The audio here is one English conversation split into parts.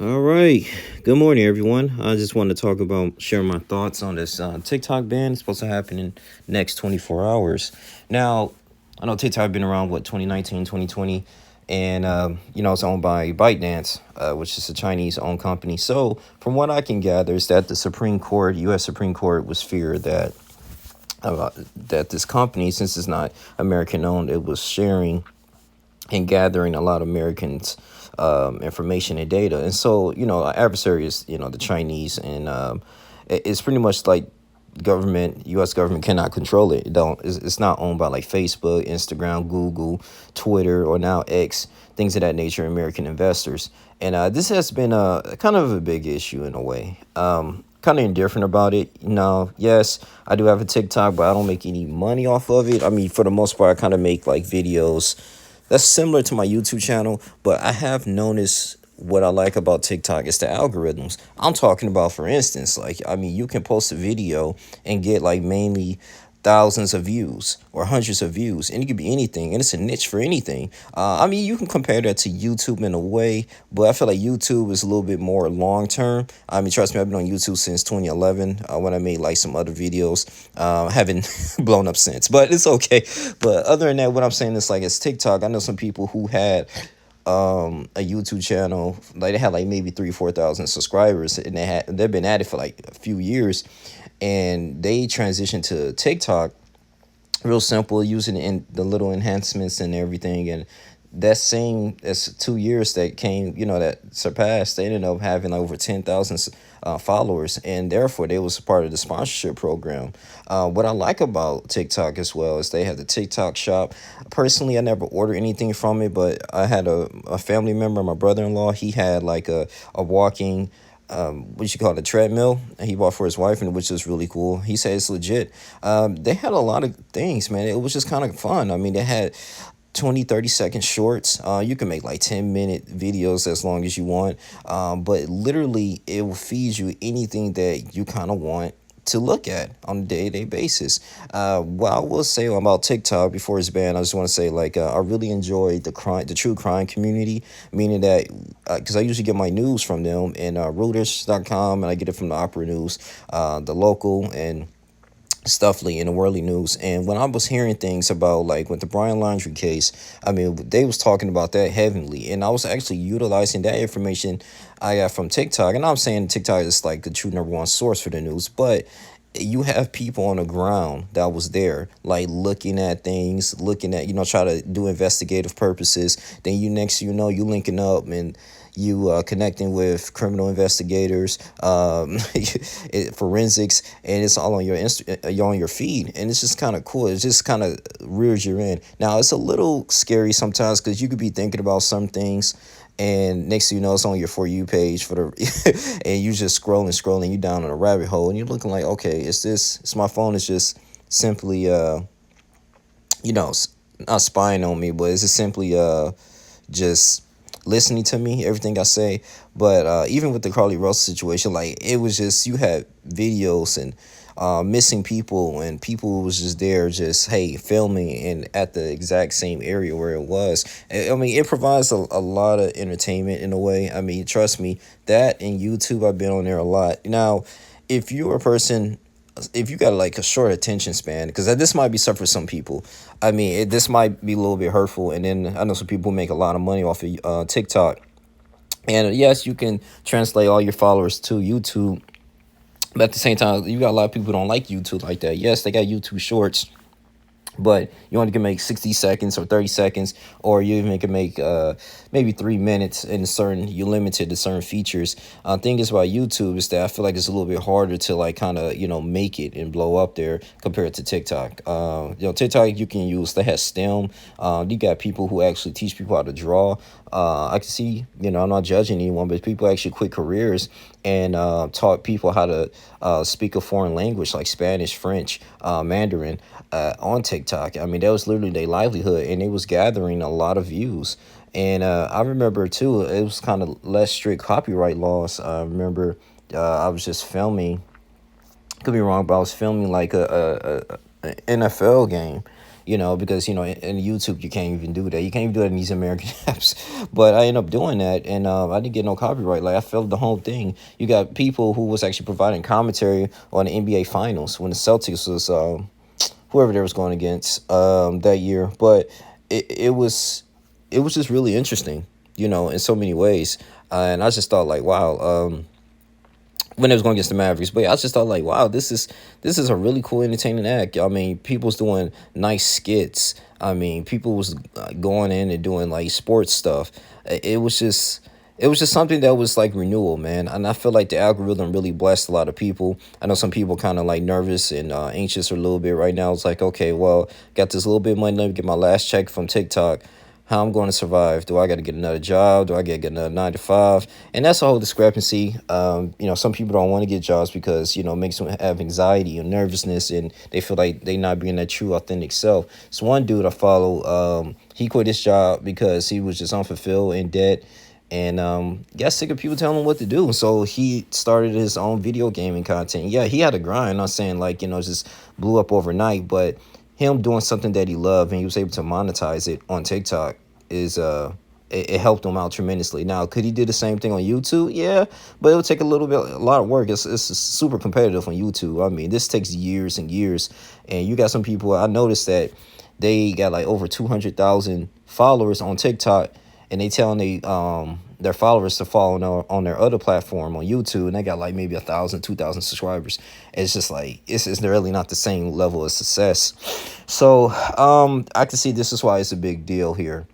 All right. Good morning, everyone. I just want to talk about share my thoughts on this TikTok ban. It's supposed to happen in next 24 hours. Now, I know TikTok been around what 2019, 2020, and it's owned by ByteDance, which is a Chinese-owned company. So, from what I can gather, is that the Supreme Court, U.S. Supreme Court, was feared that this company, since it's not American-owned, it was sharing and gathering a lot of Americans' information and data. And so, our adversary is, the Chinese, and it's pretty much like government, U.S. government cannot control it. It don't. It's not owned by like Facebook, Instagram, Google, Twitter, or now X, things of that nature. American investors, and this has been a kind of a big issue in a way. Kind of indifferent about it. Yes, I do have a TikTok, but I don't make any money off of it. I mean, for the most part, I kind of make like videos that's similar to my YouTube channel, but I have noticed what I like about TikTok is the algorithms. I'm talking about, for instance, like, I mean, you can post a video and get like mainly thousands of views or hundreds of views, and it could be anything, and it's a niche for anything. I mean, you can compare that to YouTube in a way, but I feel like YouTube is a little bit more long term. I mean, trust me, I've been on YouTube since 2011 when I made like some other videos. Haven't blown up since, but it's okay. But other than that, what I'm saying is like it's TikTok. I know some people who had a YouTube channel, like they had like maybe 3 4 thousand subscribers, and they've been at it for like a few years, and they transitioned to TikTok. Real simple, using the little enhancements and everything, and that same as 2 years that came, that surpassed, they ended up having like over 10,000 followers, and therefore they was part of the sponsorship program. What I like about TikTok as well is they have the TikTok shop. Personally, I never ordered anything from it, but I had a family member, my brother-in-law. He had like a walking, what you call it, a treadmill, and he bought for his wife, and which was really cool. He said it's legit. They had a lot of things, man. It was just kind of fun. I mean, they had 20 30 second shorts. You can make like 10-minute videos as long as you want, but literally it will feed you anything that you kind of want to look at on a day-to-day basis. What I will say about TikTok before it's banned, I just want to say like I really enjoy the true crime community, meaning that because I usually get my news from them and Reuters.com, and I get it from the Opera News, the local, and Stuffly in the worldly news. And when I was hearing things about like with the Brian Laundrie case, I mean, they was talking about that heavily, and I was actually utilizing that information I got from TikTok. And I'm saying TikTok is like the true number one source for the news, but you have people on the ground that was there, like looking at things, looking at, try to do investigative purposes. Then you linking up, and you connecting with criminal investigators, forensics, and it's all on on your feed, and it's just kind of cool. It just kind of rears you in. Now it's a little scary sometimes because you could be thinking about some things, and next thing you know, it's on your For You page for the, and you just scrolling, you down in a rabbit hole, and you're looking like, okay, it's my phone is just simply you know, not spying on me, but it's just simply just listening to me, everything I say. But even with the Carly Russell situation, like it was just, you had videos and missing people, and people was just there, just hey, filming and at the exact same area where it was. I mean, it provides a lot of entertainment in a way. I mean, trust me, that and YouTube, I've been on there a lot. Now, if you're a person, if you got like a short attention span, because this might be tough for some people. I mean, this might be a little bit hurtful. And then I know some people make a lot of money off of TikTok. And yes, you can translate all your followers to YouTube, but at the same time, you got a lot of people who don't like YouTube like that. Yes, they got YouTube Shorts, but you only can make 60 seconds or 30 seconds, or you even can make maybe 3 minutes, in certain, you're limited to certain features. Thing is about YouTube is that I feel like it's a little bit harder to like kind of, make it and blow up there compared to TikTok. TikTok, you can use, they have STEM. You got people who actually teach people how to draw. I can see, I'm not judging anyone, but people actually quit careers and taught people how to speak a foreign language like Spanish, French, Mandarin on TikTok. I mean, that was literally their livelihood, and it was gathering a lot of views. And I remember too, it was kind of less strict copyright laws. I remember I was just filming, could be wrong, but I was filming like a NFL game, because in YouTube you can't even do that. You can't even do that in these American apps. But I ended up doing that, and I didn't get no copyright. Like I filmed the whole thing. You got people who was actually providing commentary on the NBA Finals when the Celtics was whoever they was going against that year. But it was just really interesting, in so many ways. And I just thought like, wow. When it was going against the Mavericks. But yeah, I just thought like, wow, this is a really cool, entertaining act. I mean, people's doing nice skits. I mean, people was going in and doing like sports stuff. It was just something that was like renewal, man. And I feel like the algorithm really blessed a lot of people. I know some people kind of like nervous and anxious a little bit right now. It's like, okay, well, got this little bit of money. Let me get my last check from TikTok. How I'm going to survive? Do I got to get another job? Do I get another 9 to 5? And that's a whole discrepancy. Some people don't want to get jobs because it makes them have anxiety and nervousness, and they feel like they not being their true, authentic self. So one dude I follow, he quit his job because he was just unfulfilled, in debt, and got sick of people telling him what to do. So he started his own video gaming content. Yeah, he had a grind. I'm not saying like just blew up overnight, but him doing something that he loved and he was able to monetize it on TikTok is it helped him out tremendously. Now, could he do the same thing on YouTube? Yeah, but it would take a lot of work. It's super competitive on YouTube. I mean, this takes years and years, and you got some people. I noticed that they got like over 200,000 followers on TikTok, and they telling their followers to follow on their other platform on YouTube, and they got like maybe 1,000, 2,000 subscribers. It's just like it's really not the same level of success. So I can see this is why it's a big deal here,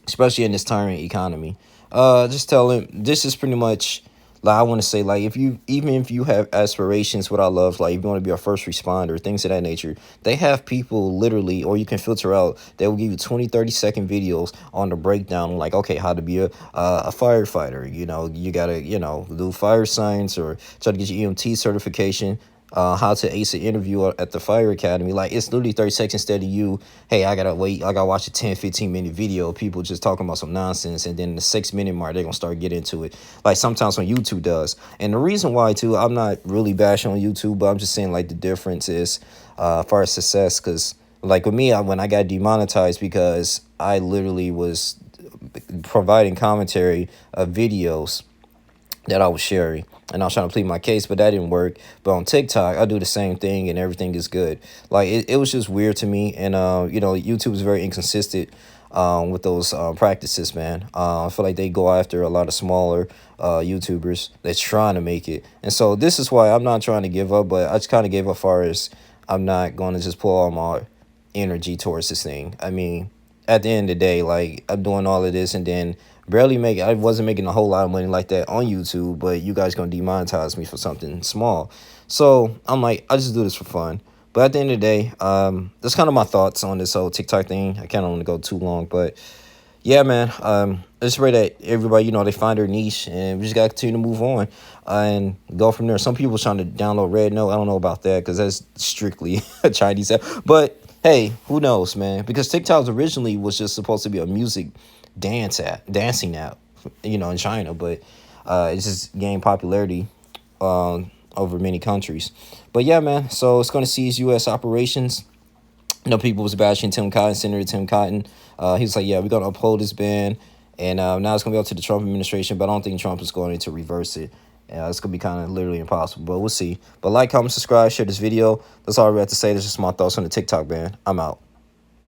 especially in this tyrant economy. Just tell him this is pretty much like I want to say, like, even if you have aspirations, what I love, like if you want to be a first responder, things of that nature, they have people literally, or you can filter out, they will give you 20, 30 second videos on the breakdown, like, okay, how to be a firefighter. You gotta do fire science or try to get your EMT certification, how to ace an interview at the fire academy. Like, it's literally 30 seconds instead of you, hey, I gotta wait, I gotta watch a 10, 15 minute video of people just talking about some nonsense, and then the 6 minute mark they're gonna start getting into it, like sometimes on YouTube does. And the reason why too, I'm not really bashing on YouTube, but I'm just saying like the difference is as far as success, because like with me, when I got demonetized because I literally was providing commentary of videos that I was sharing. And I was trying to plead my case, but that didn't work. But on TikTok, I do the same thing and everything is good. Like, it was just weird to me. And, YouTube is very inconsistent with those practices, man. I feel like they go after a lot of smaller YouTubers that's trying to make it. And so this is why I'm not trying to give up, but I just kind of gave up far as I'm not going to just pull all my energy towards this thing. I mean, at the end of the day, like, I'm doing all of this and then I wasn't making a whole lot of money like that on YouTube, but you guys gonna demonetize me for something small. So I'm like, I just do this for fun. But at the end of the day, that's kind of my thoughts on this whole TikTok thing. I kind of want to go too long, but yeah, man. I just pray that everybody, they find their niche, and we just gotta continue to move on and go from there. Some people trying to download Red Note. I don't know about that because that's strictly a Chinese app. But hey, who knows, man? Because TikTok originally was just supposed to be a music dancing app, in China, but it's just gained popularity over many countries. But yeah, man, so it's going to seize U.S. operations. People was bashing Tim Cotton, Senator Tim Cotton. He was like, yeah, we're going to uphold this ban, and now it's going to be up to the Trump administration, but I don't think Trump is going to reverse it. It's going to be kind of literally impossible, but we'll see. But like, comment, subscribe, share this video. That's all I have to say. That's just my thoughts on the TikTok ban. I'm out.